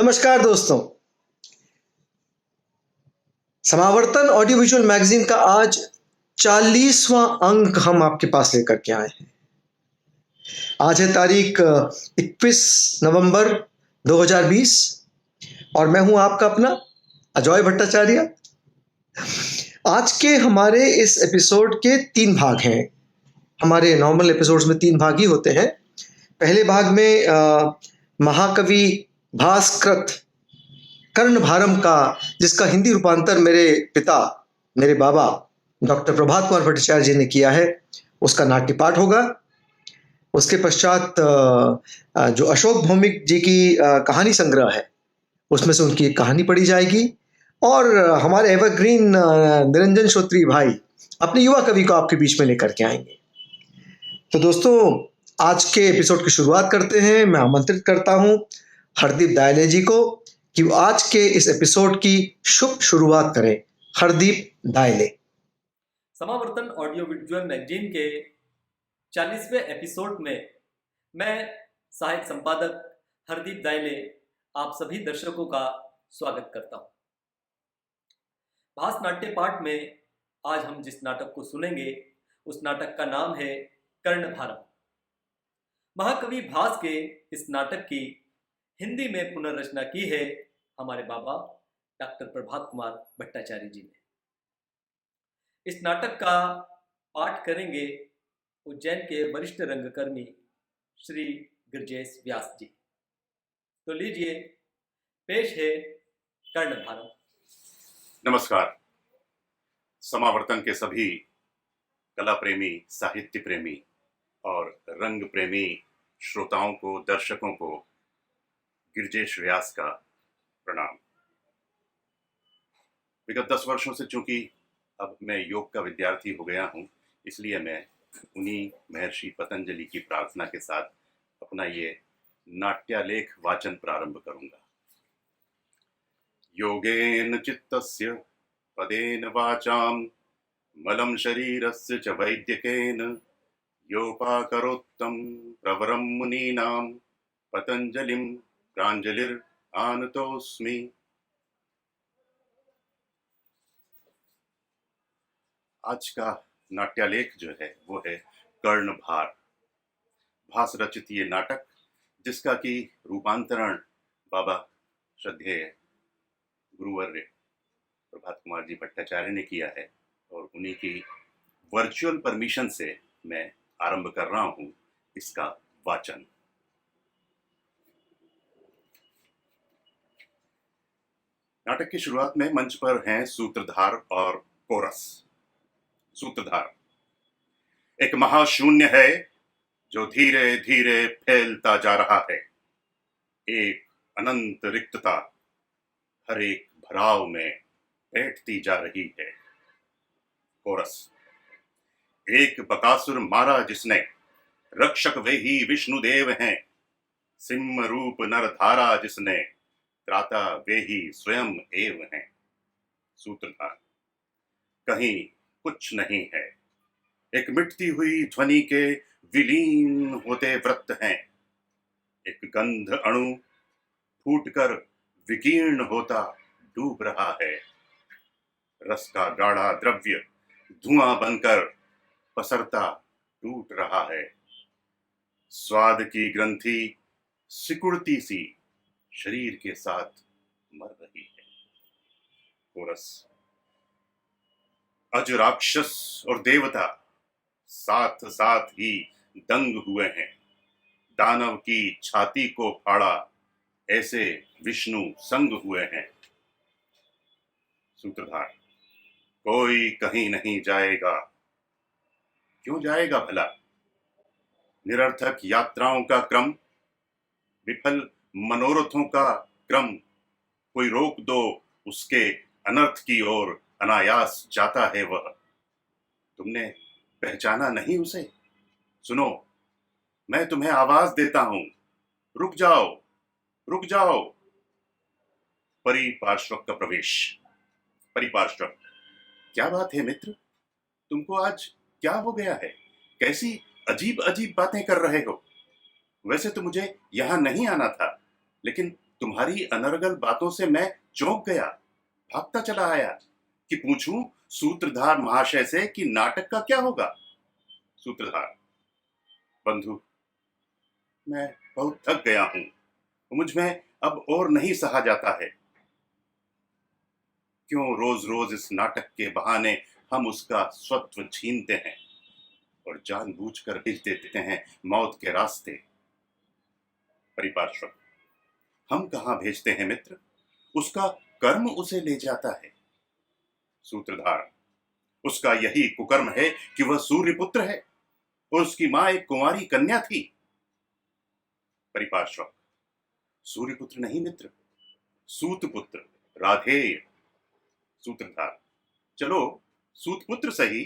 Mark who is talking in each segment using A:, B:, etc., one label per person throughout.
A: नमस्कार दोस्तों। समावर्तन audio visual magazine का आज 40वां अंक हम आपके पास लेकर के आए हैं। आज है तारीख 21 नवंबर 2020 और मैं हूं आपका अपना अजय भट्टाचार्य। आज के हमारे इस एपिसोड के 3 भाग हैं। हमारे नॉर्मल एपिसोड्स में 3 भाग ही होते हैं। पहले भाग में महाकवि भास्कृत कर्णभारम का, जिसका हिंदी रूपांतर मेरे पिता, मेरे बाबा डॉक्टर प्रभात कुमार भट्टाचार्य जी ने किया है, उसका नाट्य पाठ होगा। उसके पश्चात जो अशोक भौमिक जी की कहानी संग्रह है, उसमें से उनकी एक कहानी पढ़ी जाएगी और हमारे एवरग्रीन निरंजन श्रोत्री भाई अपने युवा कवि को आपके बीच में लेकर के आएंगे। तो दोस्तों, आज के एपिसोड की शुरुआत करते हैं। मैं आमंत्रित करता हूं हरदीप दायले जी को कि वो आज के इस एपिसोड की शुभ शुरुआत करें। हरदीप दायले।
B: समावर्तन ऑडियो विजुअल मैगजीन के 40वें एपिसोड में मैं सहायक संपादक हरदीप दायले आप सभी दर्शकों का स्वागत करता हूं। भास नाट्य पाठ में आज हम जिस नाटक को सुनेंगे उस नाटक का नाम है कर्णभारम। महाकवि भास के इस नाटक की हिंदी में पुनर्रचना की है हमारे बाबा डॉक्टर प्रभात कुमार भट्टाचार्य जी ने। इस नाटक का पाठ करेंगे उज्जैन के वरिष्ठ रंगकर्मी श्री गिरजेश व्यास जी। तो लीजिए, पेश है कर्णभारम।
C: नमस्कार। समावर्तन के सभी कला प्रेमी, साहित्य प्रेमी और रंग प्रेमी श्रोताओं को, दर्शकों को गिरजेश व्यास का प्रणाम। विगत 10 वर्षों से चूंकि अब मैं योग का विद्यार्थी हो गया हूं, इसलिए मैं उन्हीं महर्षि पतंजलि की प्रार्थना के साथ अपना ये नाट्यालेख वाचन प्रारंभ करूंगा। योगेन चित्तस्य पदेन वाचाम मलं शरीरस्य च वैद्यकेन योपाकरोत्तम प्रवरम मुनीनां पतंजलिं प्रांजलिर आनतोस्मि। आज का नाट्यालेख जो है वो है कर्णभार। भास रचित ये नाटक, जिसका कि रूपांतरण बाबा श्रद्धेय गुरुवर्य प्रभात कुमार जी भट्टाचार्य ने किया है और उन्हीं की वर्चुअल परमिशन से मैं आरंभ कर रहा हूं इसका वाचन। नाटक की शुरुआत में मंच पर हैं सूत्रधार और कोरस। सूत्रधार: एक महाशून्य है जो धीरे धीरे फैलता जा रहा है। एक अनंत रिक्तता हर एक भराव में बैठती जा रही है। कोरस: एक बकासुर मारा जिसने, रक्षक वे ही विष्णुदेव हैं। सिंह रूप नर धारा जिसने, त्राता वे ही स्वयं एव हैं। सूत्रधार: कहीं कुछ नहीं है। एक मिटती हुई ध्वनि के विलीन होते वृत्त हैं। एक गंध अणु फूटकर विकीर्ण होता डूब रहा है। रस का गाढ़ा द्रव्य धुआं बनकर पसरता टूट रहा है। स्वाद की ग्रंथि सिकुड़ती सी शरीर के साथ मर रही है। कोरस: अज राक्षस और देवता साथ साथ ही दंग हुए हैं। दानव की छाती को फाड़ा ऐसे विष्णु संग हुए हैं। सूत्रधार: कोई कहीं नहीं जाएगा। क्यों जाएगा भला? निरर्थक यात्राओं का क्रम, विफल मनोरथों का क्रम, कोई रोक दो उसके अनर्थ की ओर अनायास जाता है वह। तुमने पहचाना नहीं उसे? सुनो, मैं तुम्हें आवाज देता हूं। रुक जाओ, रुक जाओ। परिपार्श्वक का प्रवेश। परिपार्श्वक: क्या बात है मित्र, तुमको आज क्या हो गया है? कैसी अजीब अजीब बातें कर रहे हो? वैसे तो मुझे यहां नहीं आना था, लेकिन तुम्हारी अनर्गल बातों से मैं चौंक गया, भागता चला आया कि पूछूं सूत्रधार महाशय से कि नाटक का क्या होगा। सूत्रधार, बंधु, मैं बहुत थक गया हूं, मुझ में अब और नहीं सहा जाता है। क्यों रोज रोज इस नाटक के बहाने हम उसका स्वत्व छीनते हैं और जानबूझकर भेज देते हैं मौत के रास्ते। परिपार्श्व, हम कहां भेजते हैं मित्र, उसका कर्म उसे ले जाता है। सूत्रधार, उसका यही कुकर्म है कि वह सूर्यपुत्र है और उसकी मां एक कुंवारी कन्या थी। परिपार्श्व, सूर्यपुत्र नहीं मित्र, सूतपुत्र, राधेय। सूत्रधार, चलो सूतपुत्र सही,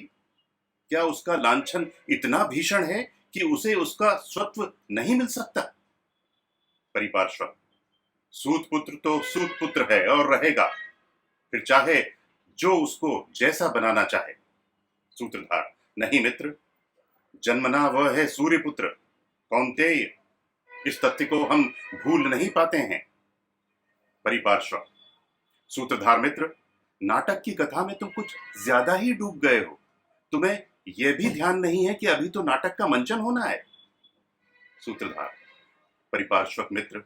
C: क्या उसका लांछन इतना भीषण है कि उसे उसका स्वत्व नहीं मिल सकता। परिपार्श्व, सूतपुत्र तो सूतपुत्र है और रहेगा, फिर चाहे जो उसको जैसा बनाना चाहे। सूत्रधार, नहीं मित्र, जन्मना वह है सूर्यपुत्र, कौन्तेय, इस तथ्य को हम भूल नहीं पाते हैं। परिपार्श्व, सूत्रधार मित्र, नाटक की कथा में तुम कुछ ज्यादा ही डूब गए हो, तुम्हें यह भी ध्यान नहीं है कि अभी तो नाटक का मंचन होना है। सूत्रधार, परिपार्श्वक मित्र,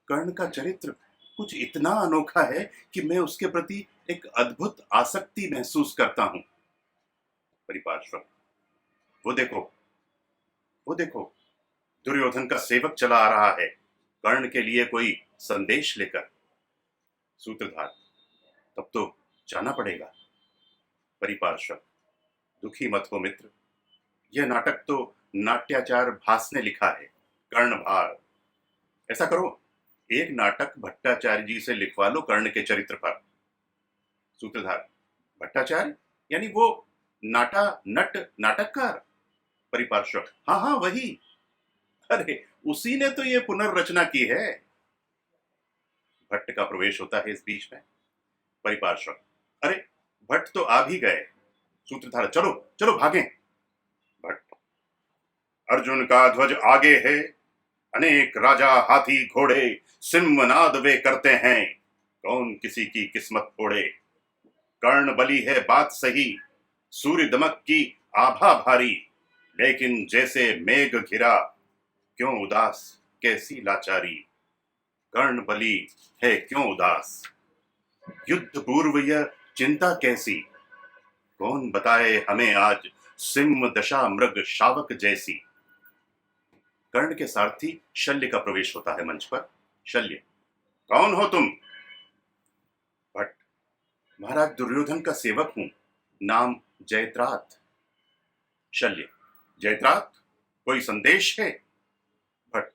C: कर्ण का चरित्र कुछ इतना अनोखा है कि मैं उसके प्रति एक अद्भुत आसक्ति महसूस करता हूं। परिपार्श्वक, वो देखो, वो देखो, दुर्योधन का सेवक चला आ रहा है, कर्ण के लिए कोई संदेश लेकर। सूत्रधार, तब तो जाना पड़ेगा। परिपार्श्वक, दुखी मत हो मित्र, यह नाटक तो नाट्याचार भास ने लिखा है, कर्णभार। ऐसा करो, एक नाटक भट्टाचार्य जी से लिखवा लो कर्ण के चरित्र पर। सूत्रधार, भट्टाचार्य यानी वो नाटककार। परिपार्श्वक, हाँ हाँ वही, अरे उसी ने तो ये पुनर्रचना की है। भट्ट का प्रवेश होता है इस बीच में। परिपार्श्वक, अरे भट्ट तो आ भी गए। सूत्रधार, चलो चलो भागें। भट्ट, अर्जुन का ध्वज आगे है, अनेक राजा हाथी घोड़े सिंहनाद वे करते हैं, कौन किसी की किस्मत फोड़े। कर्ण बली है बात सही, सूर्य दमक की आभा भारी, लेकिन जैसे मेघ घिरा, क्यों उदास कैसी लाचारी। कर्ण बली है क्यों उदास, युद्ध पूर्व यह चिंता कैसी, कौन बताए हमें आज सिंह दशा मृग शावक जैसी। कर्ण के सारथी शल्य का प्रवेश होता है मंच पर। शल्य, कौन हो तुम। भट्ट, महाराज दुर्योधन का सेवक हूं, नाम जयद्राथ। शल्य, जयद्राथ, कोई संदेश है। भट्ट,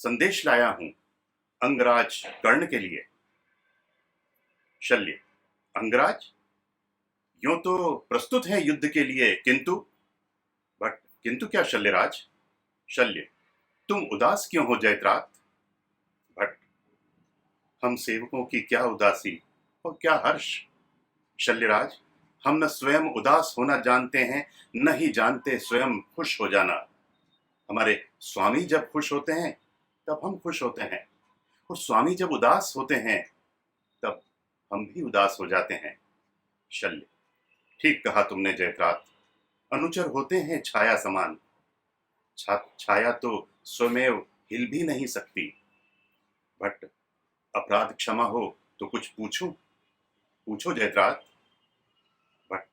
C: संदेश लाया हूं अंगराज कर्ण के लिए। शल्य, अंगराज, यूं तो प्रस्तुत है युद्ध के लिए, किंतु। भट्ट, किंतु क्या शल्यराज। शल्य, तुम उदास क्यों हो जयद्राथ। भट्ट, हम सेवकों की क्या उदासी और क्या हर्ष। शल्यराज, हम न स्वयं उदास होना जानते हैं, न ही जानते स्वयं खुश हो जाना। हमारे स्वामी जब खुश होते हैं तब हम खुश होते हैं, और स्वामी जब उदास होते हैं तब हम भी उदास हो जाते हैं। शल्य, ठीक कहा तुमने जयद्राथ, अनुचर होते हैं छाया समान, छाया तो स्वमेव हिल भी नहीं सकती। भट्ट, अपराध क्षमा हो तो कुछ पूछूं। पूछो जयद्राथ। भट्ट,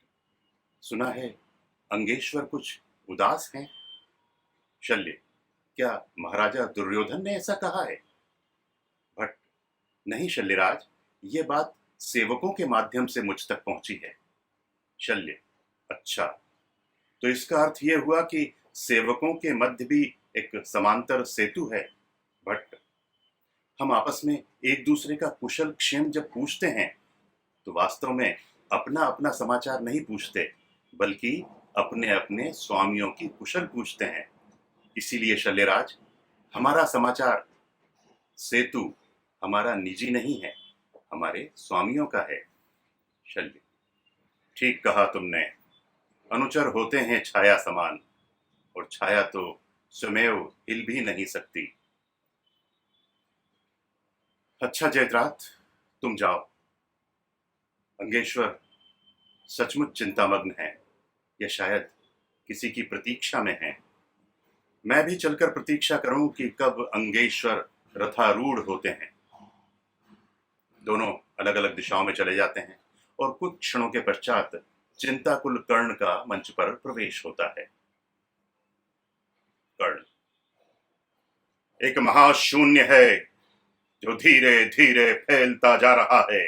C: सुना है अंगेश्वर कुछ उदास हैं। शल्य, क्या महाराजा दुर्योधन ने ऐसा कहा है। भट्ट, नहीं शल्यराज, ये बात सेवकों के माध्यम से मुझ तक पहुंची है। शल्य, अच्छा, तो इसका अर्थ यह हुआ कि सेवकों के मध्य भी एक समांतर सेतु है। भट्ट, हम आपस में एक दूसरे का कुशल क्षेम जब पूछते हैं तो वास्तव में अपना अपना समाचार नहीं पूछते, बल्कि अपने अपने स्वामियों की कुशल पूछते हैं। इसीलिए शल्यराज, हमारा समाचार सेतु हमारा निजी नहीं है, हमारे स्वामियों का है। शल्य, ठीक कहा तुमने, अनुचर होते हैं छाया समान, और छाया तो स्वमेव हिल भी नहीं सकती। अच्छा जयद्राथ, तुम जाओ। अंगेश्वर सचमुच चिंतामग्न है, या शायद किसी की प्रतीक्षा में है। मैं भी चलकर प्रतीक्षा करूं कि कब अंगेश्वर रथारूढ़ होते हैं। दोनों अलग अलग दिशाओं में चले जाते हैं और कुछ क्षणों के पश्चात चिंताकुल कर्ण का मंच पर प्रवेश होता है। कर्ण एक महाशून्य है जो धीरे धीरे फैलता जा रहा है।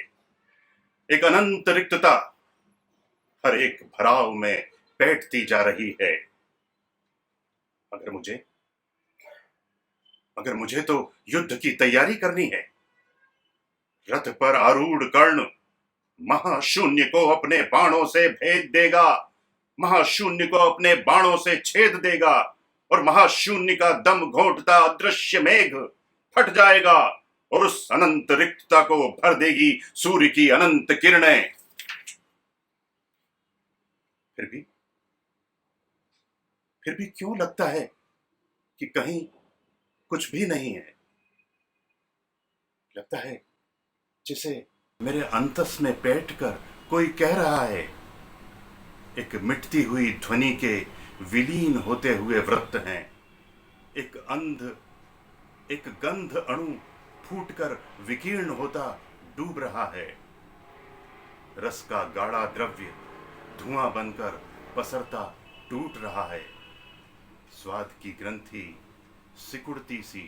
C: एक अनंत रिक्तता हर एक भराव में बैठती जा रही है। अगर मुझे तो युद्ध की तैयारी करनी है। रथ पर आरूढ़ कर्ण महाशून्य को अपने बाणों से भेद देगा, महाशून्य को अपने बाणों से छेद देगा और महाशून्य का दम घोंटता अदृश्य मेघ फट जाएगा और उस अनंत रिक्तता को भर देगी सूर्य की अनंत किरणें। फिर भी क्यों लगता है कि कहीं कुछ भी नहीं है। लगता है जैसे मेरे अंतस में बैठकर कोई कह रहा है। एक मिटती हुई ध्वनि के विलीन होते हुए वृत्त हैं। एक गंध अणु फूटकर विकीर्ण होता डूब रहा है। रस का गाढ़ा द्रव्य धुआं बनकर पसरता टूट रहा है। स्वाद की ग्रंथि सिकुड़ती सी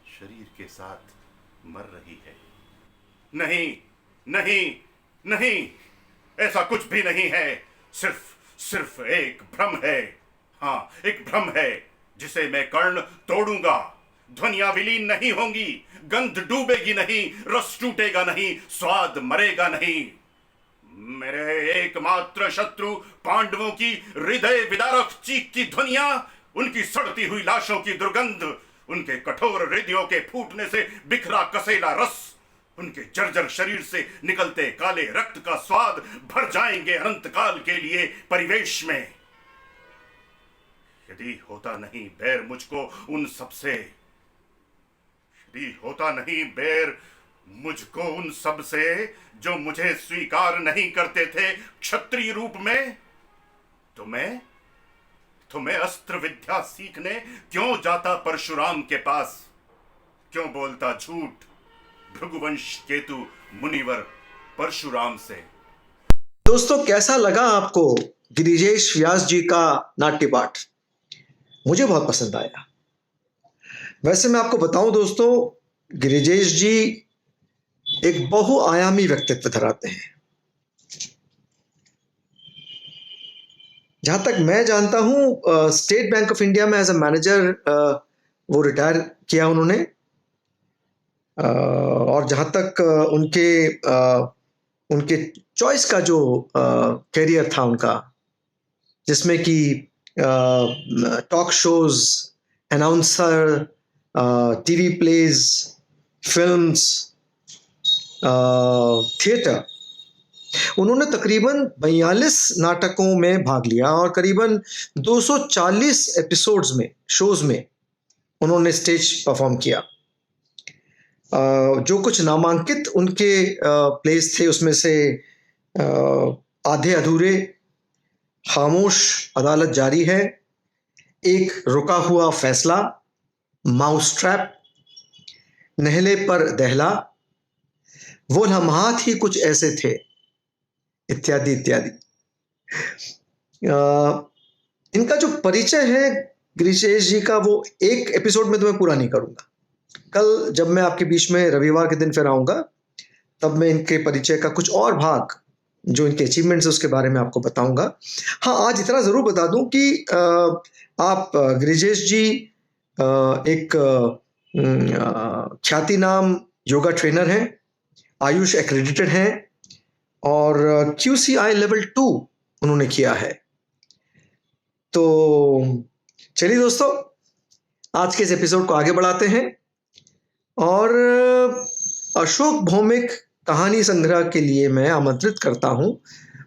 C: शरीर के साथ मर रही है। नहीं नहीं नहीं, ऐसा कुछ भी नहीं है। सिर्फ एक भ्रम है। हाँ, एक भ्रम है जिसे मैं कर्ण तोड़ूंगा। ध्वनियां विलीन नहीं होंगी, गंध डूबेगी नहीं, रस टूटेगा नहीं, स्वाद मरेगा नहीं। मेरे एकमात्र शत्रु पांडवों की हृदय विदारक चीख की ध्वनियां, उनकी सड़ती हुई लाशों की दुर्गंध, उनके कठोर हृदयों के फूटने से बिखरा कसेला रस, उनके जर्जर शरीर से निकलते काले रक्त का स्वाद भर जाएंगे अनंत काल के लिए परिवेश में। यदि होता नहीं बैर मुझको उन सबसे, यदि होता नहीं बैर मुझको उन सब से जो मुझे स्वीकार नहीं करते थे क्षत्रिय रूप में, तो मैं अस्त्र विद्या सीखने क्यों जाता परशुराम के पास, क्यों बोलता झूठ भृगुवंश केतु मुनिवर परशुराम से।
A: दोस्तों, कैसा लगा आपको गिरिजेश व्यास जी का नाट्य पाठ? मुझे बहुत पसंद आया। वैसे मैं आपको बताऊं दोस्तों, गिरिजेश जी एक बहुआयामी व्यक्तित्व धराते हैं। जहां तक मैं जानता हूं, स्टेट बैंक ऑफ इंडिया में एज अ मैनेजर वो रिटायर किया उन्होंने। और जहां तक उनके चॉइस का जो कैरियर था उनका, जिसमें कि talk shows, announcer, TV plays, films, theatre, उन्होंने तकरीबन 42 नाटकों में भाग लिया और करीबन 240 एपिसोड्स में, शोज में उन्होंने स्टेज परफॉर्म किया। जो कुछ नामांकित उनके प्लेस थे उसमें से आधे अधूरे, खामोश अदालत जारी है, एक रुका हुआ फैसला, माउस ट्रैप, नहले पर दहला, वो लम्हात ही कुछ ऐसे थे, इत्यादि इत्यादि। इनका जो परिचय है गिरिजेश जी का, वो एक एपिसोड में तो मैं पूरा नहीं करूंगा। कल जब मैं आपके बीच में रविवार के दिन फिर आऊंगा, तब मैं इनके परिचय का कुछ और भाग, जो इनके अचीवमेंट्स है उसके बारे में आपको बताऊंगा। हाँ, आज इतना जरूर बता दूं कि आप गिरिजेश जी एक ख्याति नाम योगा ट्रेनर हैं, आयुष एक्रेडिटेड हैं और QCI लेवल 2 उन्होंने किया है। तो चलिए दोस्तों, आज के इस एपिसोड को आगे बढ़ाते हैं और अशोक भौमिक कहानी संग्रह के लिए मैं आमंत्रित करता हूं।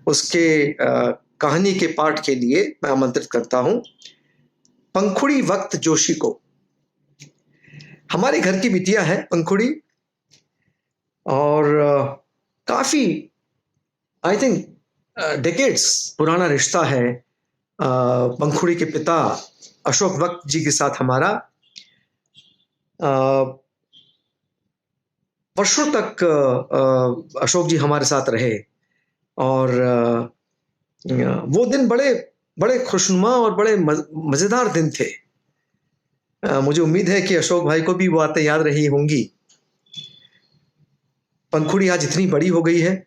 A: उसके कहानी के पाठ के लिए मैं आमंत्रित करता हूं पंखुड़ी वक्त जोशी को। हमारे घर की बिटिया है पंखुड़ी, और काफ़ी आई थिंक डेकेड्स पुराना रिश्ता है पंखुड़ी के पिता अशोक वक्त जी के साथ हमारा। वर्षों तक अशोक जी हमारे साथ रहे और वो दिन बड़े बड़े खुशनुमा और बड़े मज़ेदार दिन थे। मुझे उम्मीद है कि अशोक भाई को भी वो बातें याद रही होंगी। पंखुड़ी आज इतनी बड़ी हो गई है,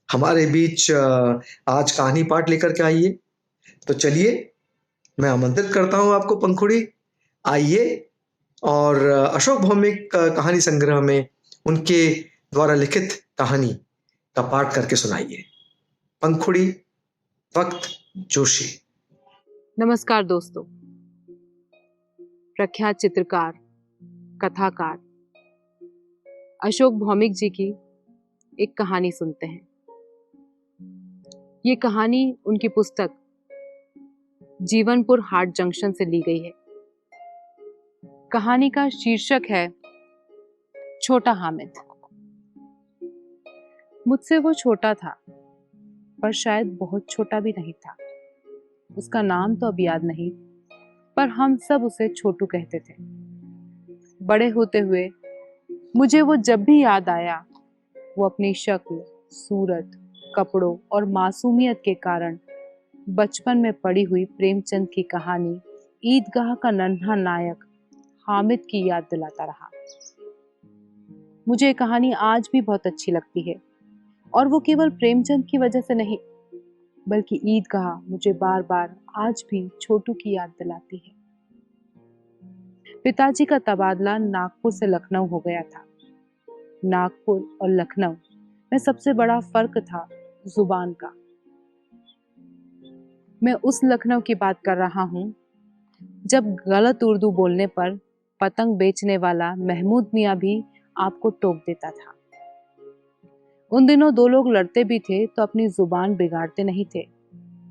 A: हमारे बीच आज कहानी पाठ लेकर के आइए। तो चलिए, मैं आमंत्रित करता हूँ आपको पंखुड़ी, आइए और अशोक भौमिक कहानी संग्रह में उनके द्वारा लिखित कहानी का पाठ करके सुनाइए। पंखुड़ी वक्त जोशी।
D: नमस्कार दोस्तों। प्रख्यात चित्रकार, कथाकार अशोक भौमिक जी की एक कहानी सुनते हैं। ये कहानी उनकी पुस्तक जीवनपुर हाट जंक्शन से ली गई है। कहानी का शीर्षक है छोटा हामिद। मुझसे वो छोटा था, पर शायद बहुत छोटा भी नहीं था। उसका नाम तो अब याद नहीं, पर हम सब उसे छोटू कहते थे। बड़े होते हुए मुझे वो जब भी याद आया, वो अपनी शक्ल, सूरत, कपड़ों और मासूमियत के कारण बचपन में पढ़ी हुई प्रेमचंद की कहानी ईदगाह का नन्हा नायक हामिद की याद दिलाता रहा। मुझे ये कहानी आज भी बहुत अच्छी लगती है, और वो केवल प्रेमचंद की वजह से नहीं, बल्कि ईदगाह मुझे बार बार आज भी छोटू की याद दिलाती है। पिताजी का तबादला नागपुर से लखनऊ हो गया था। नागपुर और लखनऊ में सबसे बड़ा फर्क था जुबान का। मैं उस लखनऊ की बात कर रहा हूँ जब गलत उर्दू बोलने पर पतंग बेचने वाला महमूद मियाँ भी आपको टोक देता था। उन दिनों दो लोग लड़ते भी थे तो अपनी जुबान बिगाड़ते नहीं थे।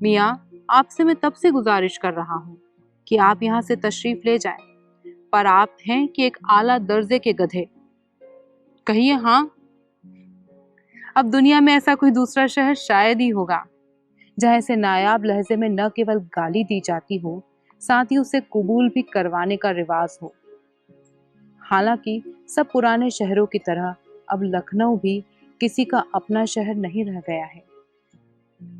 D: मियाँ, आपसे मैं तब से गुजारिश कर रहा हूँ कि आप यहाँ से तशरीफ ले जाएं, पर आप हैं कि एक आला दर्जे के गधे। कहिए हाँ। अब दुनिया में ऐसा कोई दूसरा शहर शायद ही होगा जहाँ ऐसे नायाब लहजे में न केवल गाली दी जाती हो, साथ ही उसे कबूल भी करवाने का रिवाज हो। हालांकि सब पुराने शहरों की तरह अब लखनऊ भी किसी का अपना शहर नहीं रह गया है।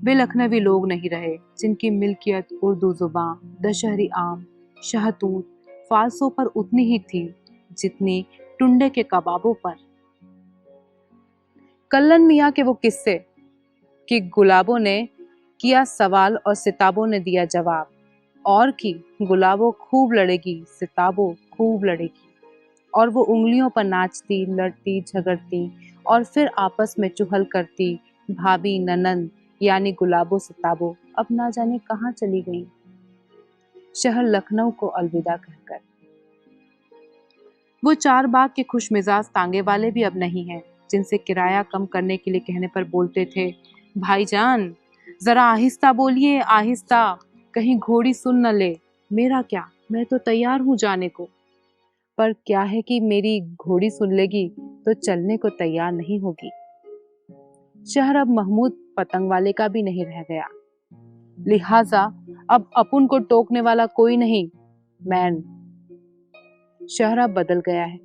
D: वे लखनवी लोग नहीं रहे जिनकी मिल्कियत उर्दू जुबान, दशहरी आम, शहतूत, फालसों पर उतनी ही थी जितनी टुंडे के कबाबों पर। कल्लन मियाँ के वो किस्से कि गुलाबों ने किया सवाल और सिताबों ने दिया जवाब, और कि गुलाबों खूब लड़ेगी, सिताबों खूब लड़ेगी, और वो उंगलियों पर नाचती, लड़ती, झगड़ती और फिर आपस में चुहल करती भाभी ननंद यानी गुलाबों सिताबों अब ना जाने कहाँ चली गई, शहर लखनऊ को अलविदा कहकर। वो चार बाग के खुश मिजाज तांगे वाले भी अब नहीं हैं, जिनसे किराया कम करने के लिए कहने पर बोलते थे, भाईजान जरा आहिस्ता बोलिए, आहिस्ता, कहीं घोड़ी सुन न ले। मेरा क्या, मैं तो तैयार हूँ जाने को, पर क्या है कि मेरी घोड़ी सुन लेगी तो चलने को तैयार नहीं होगी। शहर अब महमूद पतंग वाले का भी नहीं रह गया, लिहाजा अब अपुन को टोकने वाला कोई नहीं, मैन। शहर अब बदल गया है,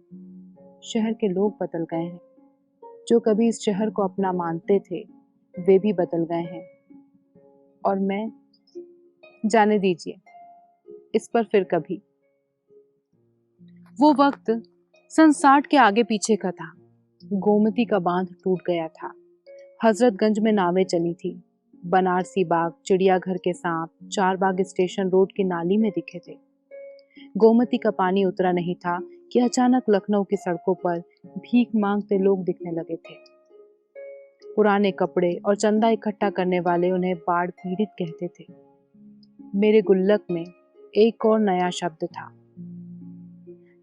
D: शहर के लोग बदल गए हैं। जो कभी इस शहर को अपना मानते थे वे भी बदल गए हैं, और मैं, जाने दीजिए इस पर फिर कभी। वो वक्त सन 60 के आगे पीछे का था। गोमती का बांध टूट गया था, हजरतगंज में नावें चली थी, बनारसी बाग, चिड़ियाघर के सांप, चार बाग स्टेशन रोड की नाली में दिखे थे। गोमती का पानी उतरा नहीं था कि अचानक लखनऊ की सड़कों पर भीख मांगते लोग दिखने लगे थे। पुराने कपड़े और चंदा इकट्ठा करने वाले उन्हें बाढ़ पीड़ित कहते थे। मेरे गुल्लक में एक और नया शब्द था।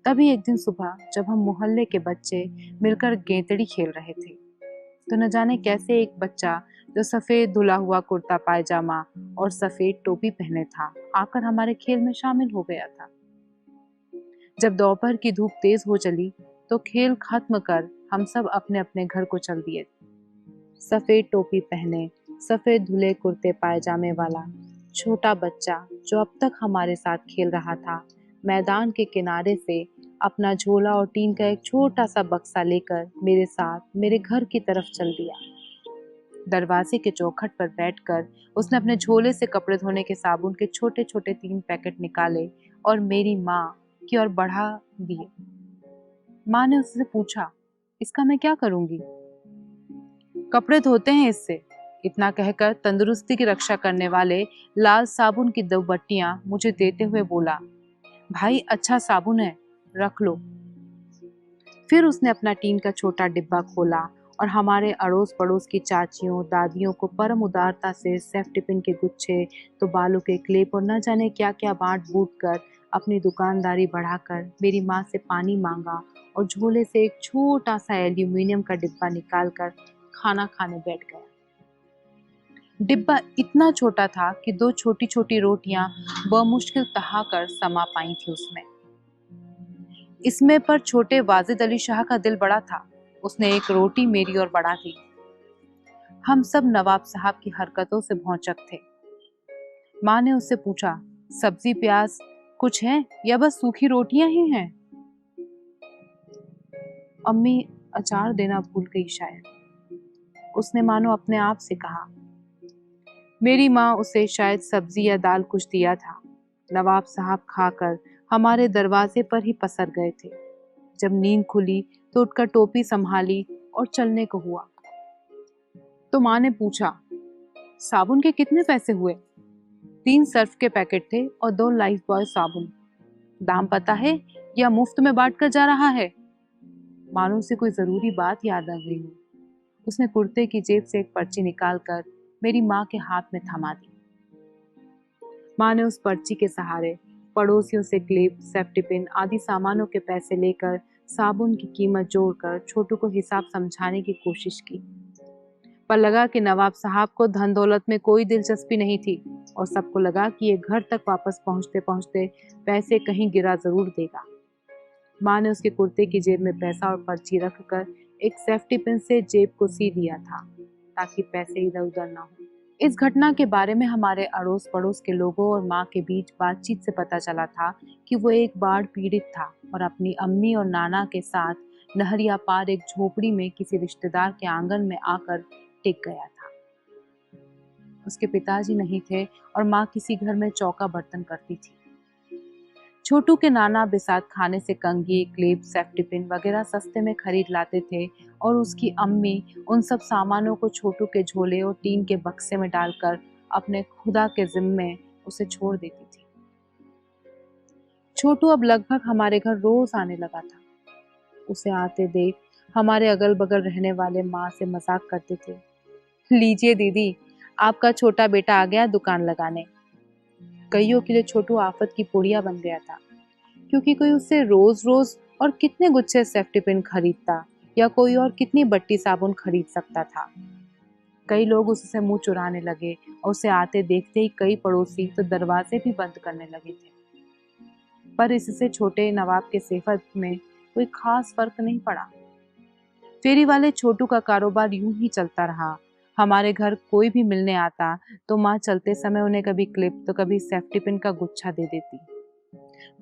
D: तभी एक दिन सुबह जब हम मोहल्ले के बच्चे मिलकर गेंतड़ी खेल रहे थे, तो न जाने कैसे एक बच्चा जो सफेद धुला हुआ कुर्ता पायजामा और सफेद टोपी पहने था, आकर हमारे खेल में शामिल हो गया था। जब दोपहर की धूप तेज हो चली तो खेल खत्म कर हम सब अपने अपने घर को चल दिए। सफेद टोपी पहने, सफेद धुले कुर्ते पायजामे वाला छोटा बच्चा जो अब तक हमारे साथ खेल रहा था, मैदान के किनारे से अपना झोला और टीन का एक छोटा सा बक्सा लेकर मेरे साथ मेरे घर की तरफ चल दिया। दरवाजे के चौखट पर बैठकर उसने अपने झोले से कपड़े धोने के साबुन के छोटे छोटे 3 पैकेट निकाले और मेरी माँ की ओर बढ़ा दिए। माँ ने उससे पूछा, इसका मैं क्या करूंगी? कपड़े धोते हैं इससे, इतना कहकर तंदुरुस्ती की रक्षा करने वाले लाल साबुन की 2 बट्टियां मुझे देते हुए बोला, भाई अच्छा साबुन है, रख लो। फिर उसने अपना टीन का छोटा डिब्बा खोला और हमारे अड़ोस पड़ोस की चाचियों दादियों को परम उदारता से सेफ्टी पिन के गुच्छे, तो बालों के क्लिप और न जाने क्या क्या बांट बूट कर अपनी दुकानदारी बढ़ाकर मेरी माँ से पानी मांगा और झोले से एक छोटा सा एल्यूमिनियम का डिब्बा निकालकर खाना खाने बैठ गया। डिब्बा इतना छोटा था कि 2 छोटी छोटी रोटियां बमुश्किल तहाकर समा पाई थी उसमें। इसमें पर छोटे वाजिद अली शाह का दिल बड़ा था। उसने एक रोटी मेरी ओर बढ़ा दी। हम सब नवाब साहब की हरकतों से भौचक थे। माँ ने उससे पूछा, सब्जी प्याज कुछ है या बस सूखी रोटियां ही हैं? अम्मी अचार देना भूल गई शायद, उसने मानो अपने आप से कहा। मेरी माँ उसे शायद सब्जी या दाल कुछ दिया था। नवाब साहब खाकर हमारे दरवाजे पर ही पसर गए थे। जब नींद खुली तो उठकर टोपी संभाली और चलने को हुआ तो माँ ने पूछा, साबुन के कितने पैसे हुए? 3 सर्फ के पैकेट थे और 2 लाइफ बॉय साबुन। दाम पता है या मुफ्त में बांट कर जा रहा है? मानो से कोई जरूरी बात याद आ गई हो। उसने कुर्ते की जेब से एक पर्ची निकालकर मेरी माँ के हाथ में थमा दी। माँ ने उस पर्ची के सहारे पड़ोसियों से क्लिप, सेफ्टी पिन आदि सामानों के पैसे लेकर साबुन की कीमत जोड़कर छोटू को हिसाब समझाने की कोशिश की, पर लगा कि नवाब साहब को धन दौलत में कोई दिलचस्पी नहीं थी और सबको लगा कि ये घर तक वापस पहुंचते पहुंचते पैसे कहीं गिरा जरूर देगा। माँ ने उसके कुर्ते की जेब में पैसा और पर्ची रखकर एक सेफ्टी पिन से जेब को सी दिया था ताकि पैसे इधर उधर ना हो। इस घटना के बारे में हमारे अड़ोस पड़ोस के लोगों और माँ के बीच बातचीत से पता चला था कि वो एक बाढ़ पीड़ित था और अपनी अम्मी और नाना के साथ नहरिया पार एक झोपड़ी में किसी रिश्तेदार के आंगन में आकर टिक गया था। उसके पिताजी नहीं थे और माँ किसी घर में चौका बर्तन करती थी। छोटू के नाना बिसात खाने से कंघी, क्लिप, सेफ्टी पिन वगैरह सस्ते में खरीद लाते थे और उसकी अम्मी उन सब सामानों को छोटू के झोले और टीन के बक्से में डालकर अपने खुदा के जिम्मे उसे छोड़ देती थी। छोटू अब लगभग हमारे घर रोज आने लगा था। उसे आते देख हमारे अगल बगल रहने वाले माँ से मजाक करते थे, लीजिए दीदी, आपका छोटा बेटा आ गया दुकान लगाने। कईयों के लिए छोटू आफत की पुड़िया बन गया था, क्योंकि कोई उससे रोज रोज और कितने गुच्छे सेफ्टी पिन खरीदता या कोई और कितनी बट्टी साबुन खरीद सकता था। कई लोग उससे मुंह चुराने लगे और उसे आते देखते ही कई पड़ोसी तो दरवाजे भी बंद करने लगे थे। पर इससे छोटे नवाब के सेहत में कोई खास फर्क नहीं पड़ा। फेरी वाले छोटू का कारोबार यूं ही चलता रहा। हमारे घर कोई भी मिलने आता तो माँ चलते समय उन्हें कभी क्लिप तो कभी सेफ्टी पिन का गुच्छा दे देती।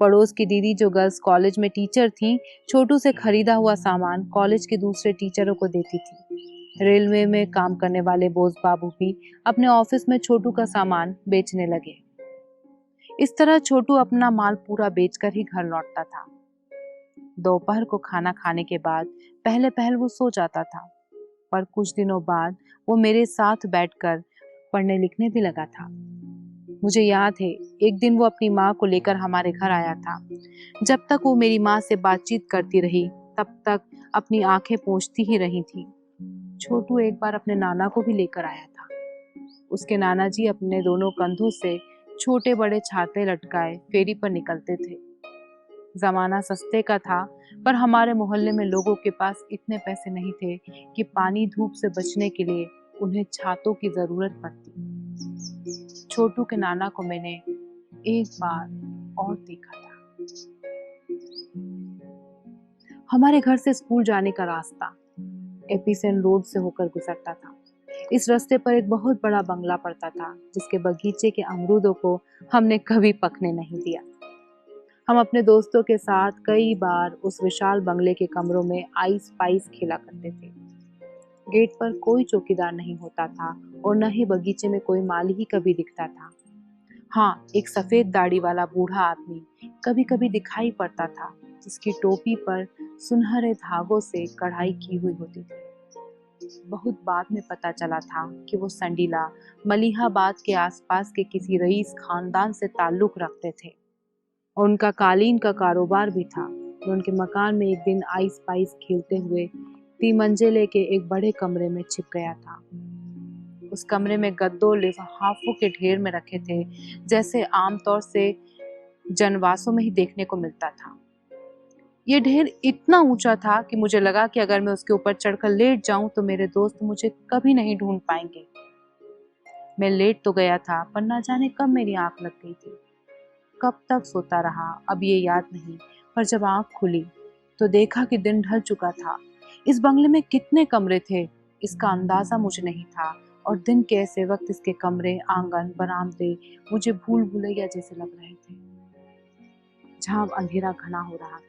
D: पड़ोस की दीदी जो गर्ल्स कॉलेज में टीचर थी, छोटू से खरीदा हुआ सामान कॉलेज के दूसरे टीचरों को देती थी। रेलवे में काम करने वाले बोस बाबू भी अपने ऑफिस में छोटू का सामान बेचने लगे। इस तरह छोटू अपना माल पूरा बेचकर ही घर लौटता था। दोपहर को खाना खाने के बाद पहले पहल वो सो जाता था, पर कुछ दिनों बाद वो मेरे साथ बैठकर पढ़ने लिखने भी लगा था। मुझे याद है एक दिन वो अपनी माँ को लेकर हमारे घर आया था। जब तक वो मेरी माँ से बातचीत करती रही तब तक अपनी आंखें पोंछती ही रही थी। छोटू एक बार अपने नाना को भी लेकर आया था। उसके नाना जी अपने दोनों कंधों से छोटे बड़े छाते लटकाए फेरी पर निकलते थे। जमाना सस्ते का था, पर हमारे मोहल्ले में लोगों के पास इतने पैसे नहीं थे कि पानी धूप से बचने के लिए उन्हें छातों की जरूरत पड़ती। छोटू के नाना को मैंने एक बार और देखा था। हमारे घर से स्कूल जाने का रास्ता एपिसन रोड से होकर गुजरता था। इस रास्ते पर एक बहुत बड़ा बंगला पड़ता था, जिसके बगीचे के अमरूदों को हमने कभी पकने नहीं दिया। हम अपने दोस्तों के साथ कई बार उस विशाल बंगले के कमरों में आइस पाइस खेला करते थे। गेट पर कोई चौकीदार नहीं होता था और न ही बगीचे में कोई माली ही कभी दिखता था। हाँ, एक सफेद दाढ़ी वाला बूढ़ा आदमी कभी कभी दिखाई पड़ता था, जिसकी टोपी पर सुनहरे धागों से कढ़ाई की हुई होती थी। बहुत बाद में पता चला था कि वो संडीला मलिहाबाद के आसपास के किसी रईस खानदान से ताल्लुक रखते थे और उनका कालीन का कारोबार भी था। मैं उनके मकान में एक दिन आइस पाइस खेलते हुए 3 मंजिले के एक बड़े कमरे में छिप गया था। उस कमरे में गद्दों लिफाफों के ढेर में रखे थे, जैसे आमतौर से जनवासों में ही देखने को मिलता था। ये ढेर इतना ऊंचा था कि मुझे लगा कि अगर मैं उसके ऊपर चढ़कर लेट जाऊं तो मेरे दोस्त मुझे कभी नहीं ढूंढ पाएंगे। मैं लेट तो गया था, पर ना जाने कब मेरी आंख लग गई थी। कब तक सोता रहा अब ये याद नहीं, पर जब आंख खुली तो देखा कि दिन ढल चुका था। इस बंगले में कितने कमरे थे इसका अंदाजा मुझे नहीं था, और दिन के ऐसे वक्त इसके कमरे, आंगन, बरामदे मुझे भूल भुलैया जैसे लग रहे थे, जहां अब अंधेरा घना हो रहा था।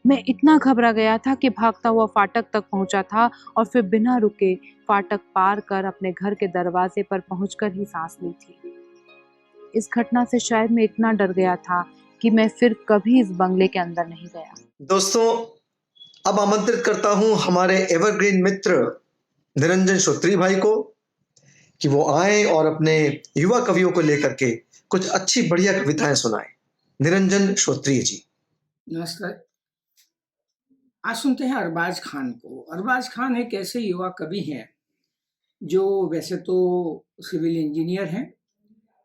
D: मैं इतना घबरा गया था कि भागता हुआ फाटक तक पहुंचा था और फिर बिना रुके फाटक पार कर अपने घर के दरवाजे पर पहुंचकर ही सांस ली थी। इस घटना से शायद मैं इतना डर गया था कि मैं फिर कभी इस बंगले के अंदर नहीं गया।
A: दोस्तों, अब आमंत्रित करता हूं हमारे एवरग्रीन मित्र निरंजन श्रोत्री भाई को कि वो आए और अपने युवा कवियों को लेकर के कुछ अच्छी बढ़िया कविताएं सुनाएं। निरंजन श्रोत्री जी।
E: नमस्कार। आज सुनते हैं अरबाज खान को। अरबाज खान एक ऐसे युवा कवि हैं जो वैसे तो सिविल इंजीनियर हैं,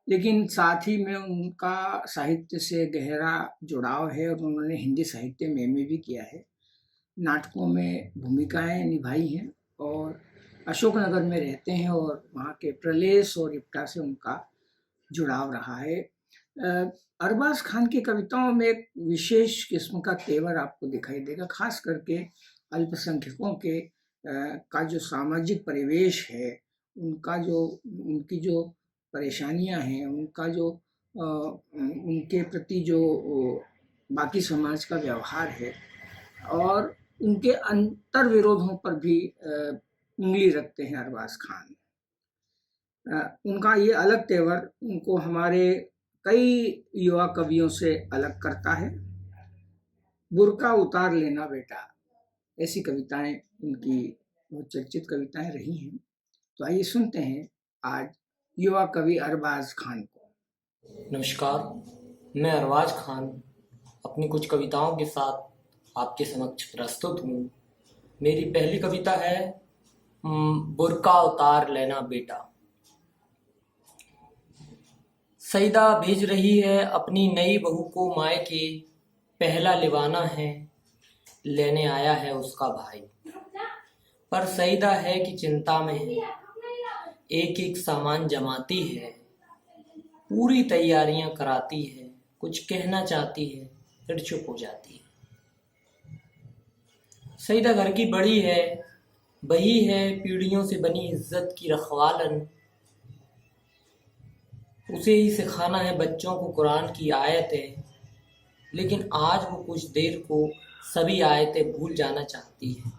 E: लेकिन साथ ही में उनका साहित्य से गहरा जुड़ाव है और उन्होंने हिंदी साहित्य में एमए भी किया है, नाटकों में भूमिकाएं निभाई हैं और अशोकनगर में रहते हैं और वहाँ के प्रलेस और इप्टा से उनका जुड़ाव रहा है। अरबाज खान की कविताओं में एक विशेष किस्म का तेवर आपको दिखाई देगा, खास करके अल्पसंख्यकों के का जो सामाजिक परिवेश है, उनकी जो परेशानियां हैं, उनका जो उनके प्रति जो बाकी समाज का व्यवहार है और उनके अंतर विरोधों पर भी उंगली रखते हैं अरबाज खान। उनका ये अलग तेवर उनको हमारे कई युवा कवियों से अलग करता है। बुर्का उतार लेना बेटा, ऐसी कविताएं उनकी बहुत चर्चित कविताएं रही हैं। तो आइए सुनते हैं आज युवा कवि अरबाज खान को।
F: नमस्कार, मैं अरबाज खान अपनी कुछ कविताओं के साथ आपके समक्ष प्रस्तुत हूँ। मेरी पहली कविता है बुर्का उतार लेना बेटा। सईदा भेज रही है अपनी नई बहू को मायके, पहला लिवाना है लेने आया है उसका भाई। पर सईदा है कि चिंता में है, एक एक सामान जमाती है, पूरी तैयारियां कराती है, कुछ कहना चाहती है फिर चुप हो जाती है। सईदा घर की बड़ी है, वही है पीढ़ियों से बनी इज्जत की रखवालन। उसे ही सिखाना है बच्चों को कुरान की आयतें, लेकिन आज वो कुछ देर को सभी आयतें भूल जाना चाहती है।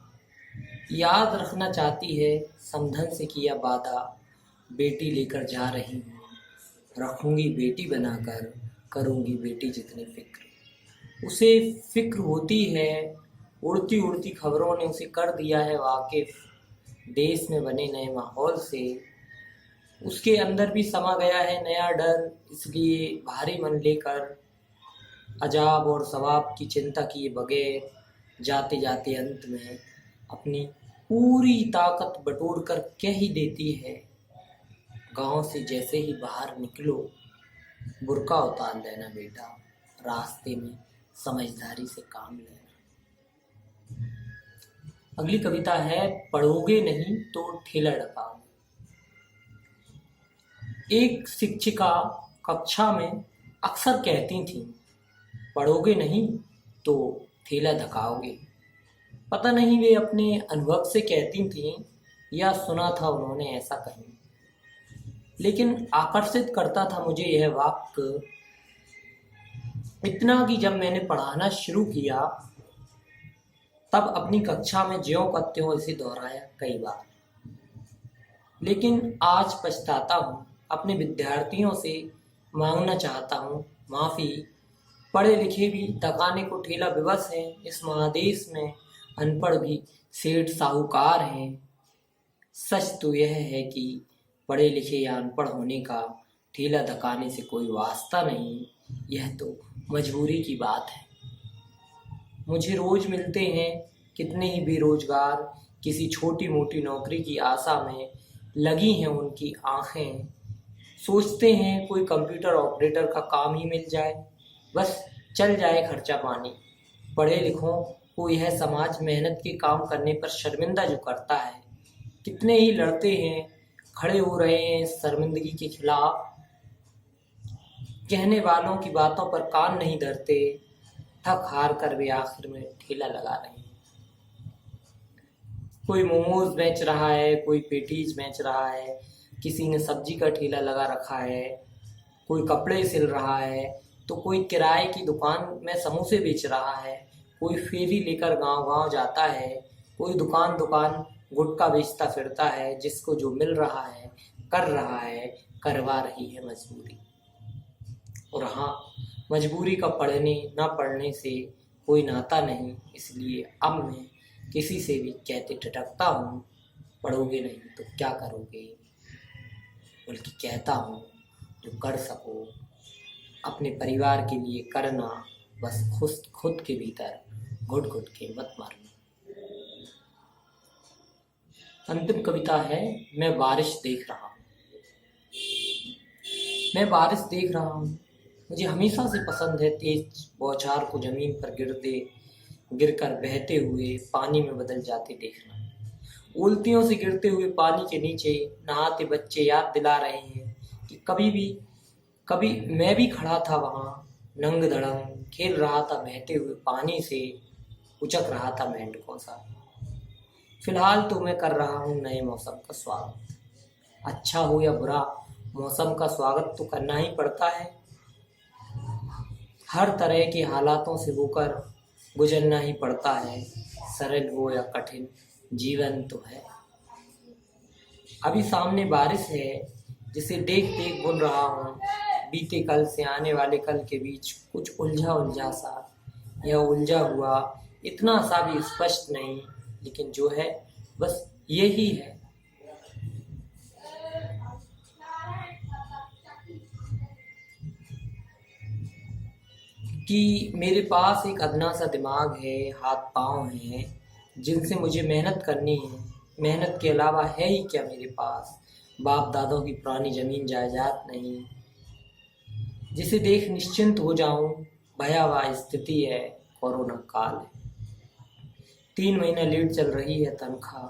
F: याद रखना चाहती है समधन से किया वादा, बेटी लेकर जा रही हूँ, रखूंगी बेटी बनाकर, करूंगी बेटी जितनी फिक्र। उसे फिक्र होती है, उड़ती उड़ती खबरों ने उसे कर दिया है वाकिफ देश में बने नए माहौल से। उसके अंदर भी समा गया है नया डर, इसलिए भारी मन लेकर अजाब और सवाब की चिंता किए बगैर जाते जाते अंत में अपनी पूरी ताकत बटोर कर कह ही देती है, गांव से जैसे ही बाहर निकलो बुर्का उतार लेना बेटा, रास्ते में समझदारी से काम लेना। अगली कविता है पढ़ोगे नहीं तो ठेला डकाओ। एक शिक्षिका कक्षा में अक्सर कहती थी, पढ़ोगे नहीं तो ठेला धकाओगे। पता नहीं वे अपने अनुभव से कहती थीं या सुना था उन्होंने ऐसा कहीं, लेकिन आकर्षित करता था मुझे यह वाक्य इतना कि जब मैंने पढ़ाना शुरू किया तब अपनी कक्षा में ज्यों का त्यों इसे दोहराया कई बार। लेकिन आज पछताता हूँ, अपने विद्यार्थियों से मांगना चाहता हूँ माफ़ी। पढ़े लिखे भी तकाने को ठेला विवश हैं, इस महादेश में अनपढ़ भी सेठ साहूकार हैं। सच तो यह है कि पढ़े लिखे या अनपढ़ होने का ठेला धकाने से कोई वास्ता नहीं, यह तो मजबूरी की बात है। मुझे रोज मिलते हैं कितने ही बेरोजगार किसी छोटी मोटी नौकरी की आशा में लगी हैं उनकी आंखें। सोचते हैं कोई कंप्यूटर ऑपरेटर का काम ही मिल जाए, बस चल जाए खर्चा पानी। पढ़े लिखों को यह समाज मेहनत के काम करने पर शर्मिंदा जो करता है। कितने ही लड़ते हैं, खड़े हो रहे हैं इस शर्मिंदगी के खिलाफ। कहने वालों की बातों पर कान नहीं धरते, थक हार कर वे आखिर में ठेला लगा रहे हैं। कोई मोमोज बेच रहा है, कोई पेटीज बेच रहा है, किसी ने सब्जी का ठेला लगा रखा है, कोई कपड़े सिल रहा है, तो कोई किराए की दुकान में समोसे बेच रहा है, कोई फेरी लेकर गांव-गांव जाता है, कोई दुकान दुकान गुटखा बेचता फिरता है। जिसको जो मिल रहा है कर रहा है, करवा रही है मजबूरी। और हाँ, मजबूरी का पढ़ने ना पढ़ने से कोई नाता नहीं, इसलिए अब मैं किसी से भी कहते ठटकता हूँ, पढ़ोगे नहीं तो क्या करोगे, बल्कि कहता हूँ जो कर सको अपने परिवार के लिए करना, बस खुद के भीतर घुट घुट के मत मारना। अंतिम कविता है, मैं बारिश देख रहा हूँ। मैं बारिश देख रहा हूँ, मुझे हमेशा से पसंद है तेज बौछार को जमीन पर गिरकर बहते हुए पानी में बदल जाते देखना। उल्टियों से गिरते हुए पानी के नीचे नहाते बच्चे याद दिला रहे हैं कि कभी मैं भी खड़ा था वहाँ, नंग धड़ंग खेल रहा था बहते हुए पानी से, उचक रहा था मेंढकों सा। फिलहाल तो मैं कर रहा हूँ नए मौसम का स्वागत। अच्छा हो या बुरा, मौसम का स्वागत तो करना ही पड़ता है। हर तरह के हालातों से होकर गुजरना ही पड़ता है, सरल हो या कठिन, जीवन तो है। अभी सामने बारिश है जिसे देख देख बुन रहा हूँ। बीते कल से आने वाले कल के बीच कुछ उलझा सा, यह उलझा हुआ इतना सा भी स्पष्ट नहीं, लेकिन जो है बस यही है। कि मेरे पास एक अदना सा दिमाग है, हाथ पाँव हैं जिनसे मुझे मेहनत करनी है। मेहनत के अलावा है ही क्या मेरे पास, बाप दादों की पुरानी ज़मीन जायदाद नहीं जिसे देख निश्चिंत हो जाऊं। भयावह स्थिति है, कोरोना काल है, 3 महीना लेट चल रही है तनख्वाह।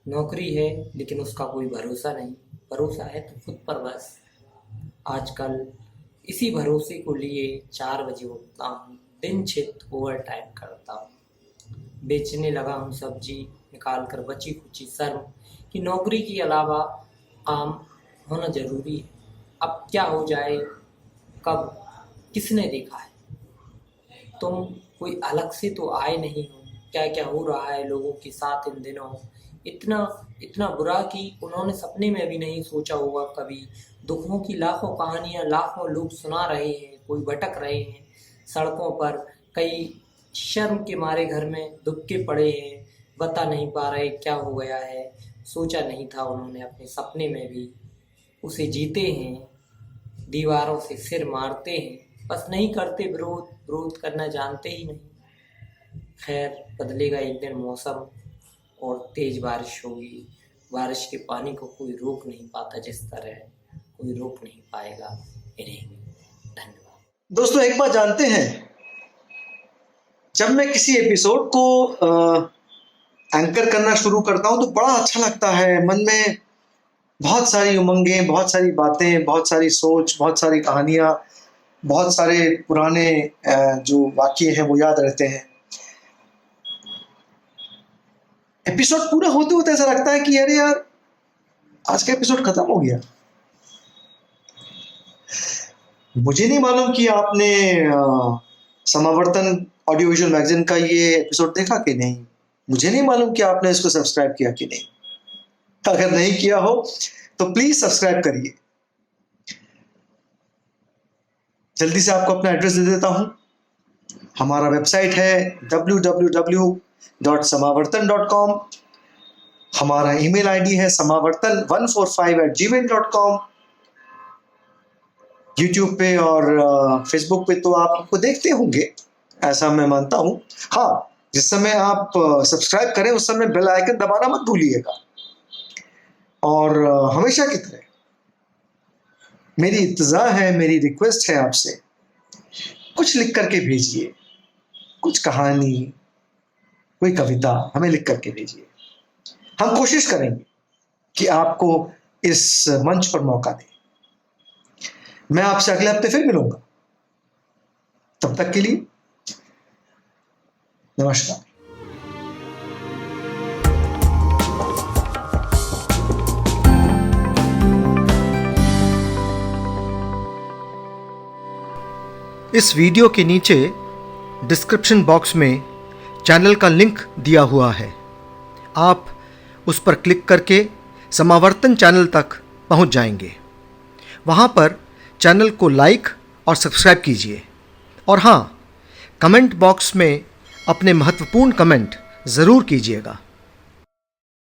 F: नौकरी है लेकिन उसका कोई भरोसा नहीं, भरोसा है तो खुद पर बस। आजकल इसी भरोसे को लिए 4 बजे उठता हूँ, दिन छित ओवर टाइम करता हूँ। बेचने लगा हूँ सब्जी निकाल कर बची खुची शर्म कि नौकरी के अलावा काम होना ज़रूरी है। अब क्या हो जाए कब किसने देखा है, तुम कोई अलग से तो आए नहीं हो। क्या क्या हो रहा है लोगों के साथ इन दिनों, इतना बुरा कि उन्होंने सपने में भी नहीं सोचा होगा कभी। दुखों की लाखों कहानियाँ लाखों लोग सुना रहे हैं, कोई भटक रहे हैं सड़कों पर, कई शर्म के मारे घर में दुबके पड़े हैं, बता नहीं पा रहे क्या हो गया है। सोचा नहीं था उन्होंने अपने सपने में भी, उसे जीते हैं, दीवारों से सिर मारते हैं, बस नहीं करते विरोध करना जानते ही नहीं। खैर बदलेगा एक दिन मौसम और तेज बारिश होगी। बारिश के पानी को कोई रोक नहीं पाता, जिस तरह कोई रोक नहीं पाएगा इन्हें। धन्यवाद।
A: दोस्तों, एक बात जानते हैं, जब मैं किसी एपिसोड को एंकर करना शुरू करता हूं तो बड़ा अच्छा लगता है। मन में बहुत सारी उमंगें, बहुत सारी बातें, बहुत सारी सोच, बहुत सारी कहानियां, बहुत सारे पुराने जो वाक़ये हैं वो याद रहते हैं। एपिसोड पूरा होते होते ऐसा लगता है कि अरे यार आज का एपिसोड खत्म हो गया। मुझे नहीं मालूम कि आपने समावर्तन ऑडियो विजुअल मैगजीन का ये एपिसोड देखा कि नहीं। मुझे नहीं मालूम कि आपने इसको सब्सक्राइब किया कि नहीं। अगर नहीं किया हो तो प्लीज सब्सक्राइब करिए। जल्दी से आपको अपना एड्रेस दे देता हूं। हमारा वेबसाइट है www.samavartan.com। हमारा ईमेल आईडी है samavartan145@gmail.com। यूट्यूब पे और फेसबुक पे तो आप हमको देखते होंगे, ऐसा मैं मानता हूं। हाँ, जिस समय आप सब्सक्राइब करें उस समय बेल आइकन दबाना मत भूलिएगा। और हमेशा की तरह मेरी इल्तजा है, मेरी रिक्वेस्ट है आपसे, कुछ लिख करके भेजिए। कुछ कहानी, कोई कविता हमें लिख करके भेजिए। हम कोशिश करेंगे कि आपको इस मंच पर मौका दें। मैं आपसे अगले हफ्ते फिर मिलूंगा। तब तक के लिए नमस्कार। इस वीडियो के नीचे डिस्क्रिप्शन बॉक्स में चैनल का लिंक दिया हुआ है। आप उस पर क्लिक करके समावर्तन चैनल तक पहुंच जाएंगे। वहां पर चैनल को लाइक और सब्सक्राइब कीजिए। और हाँ, कमेंट बॉक्स में अपने महत्वपूर्ण कमेंट ज़रूर कीजिएगा।